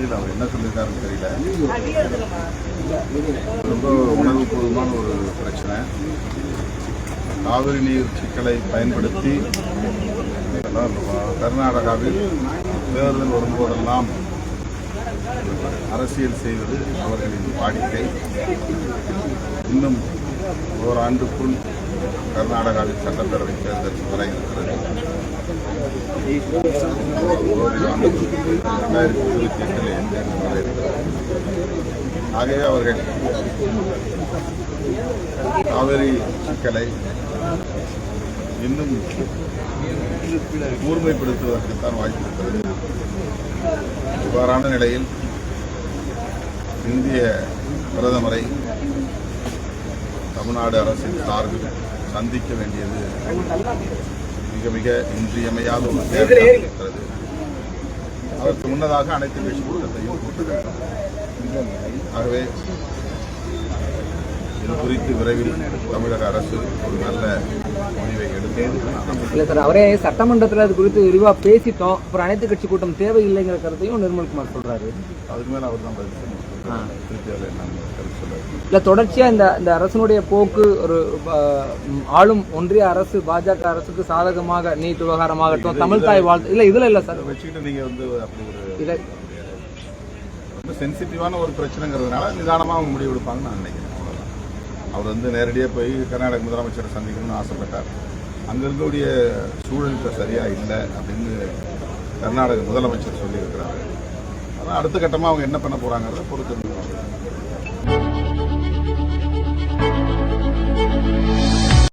தெரியல, அவர் என்ன சொல்லியிருக்காருன்னு தெரியல. ரொம்ப உணர்வுபூர்வமான ஒரு பிரச்சனை. காவிரி நீர் சிக்கலை பயன்படுத்தி கர்நாடகாவில் தேர்தல் வரும்போதெல்லாம் அரசியல் செய்வது அவர்களின் வாடிக்கை. இன்னும் ஓராண்டுக்குள் கர்நாடகாவில் சட்டப்பேரவை தேர்தல் வர இருக்கிறது. 2028 தேர்தல் வர இருக்கிறது. ஆகவே அவர்கள் காவிரி சிக்கலை இன்னும் கூர்மைப்படுத்துவதற்குத்தான் வாய்ப்பு இருக்கிறது. இவ்வாறான நிலையில் இந்திய பிரதமரை தமிழ்நாடு அரசின் சார்பில் சந்திக்க வேண்டியது மிக மிக இன்றியமையாத ஒரு தேவையாக இருக்கிறது. அதற்கு முன்னதாக அனைத்து கட்சி கூட்டத்தையும் கூட்ட வேண்டும். ஆகவே இது குறித்து விரைவில் தமிழக அரசு ஒரு நல்ல முடிவை எடுக்கும். இல்லை சார், அவரே சட்டமன்றத்தில் அது குறித்து விரிவாக பேசிட்டோம். அப்புறம் அனைத்து கட்சி கூட்டம் தேவையில்லைங்கிற கருத்தையும் நிர்மல்குமார் சொல்றாரு. அதுக்கு மேலே அவர் தான் பதில் இல்லை, தொடர்ச்சியா இந்த அரசனுடைய போக்கு ஒரு ஆளும் ஒன்றிய அரசு பாஜக அரசுக்கு சாதகமாக நீட் விவகாரமாகட்டும், தமிழ் தாய் வாழ்த்து இல்லை இதுல இல்லை சார் வச்சுக்கிட்டு நீங்க வந்து அப்படி ஒரு ரொம்ப சென்சிட்டிவான ஒரு பிரச்சனைங்கிறதுனால நிதானமாக அவங்க முடிவு எடுப்பாங்கன்னு நான் நினைக்கிறேன். அவர் வந்து நேரடியாக போய் கர்நாடக முதலமைச்சரை சந்திக்கணும்னு ஆசைப்பட்டார். அங்கே இருக்கக்கூடிய சூழல் இப்போ சரியாக இல்லை அப்படின்னு கர்நாடக முதலமைச்சர் சொல்லியிருக்கிறாரு. ஆனால் அடுத்த கட்டமாக அவங்க என்ன பண்ண போகிறாங்கிறத பொறுத்து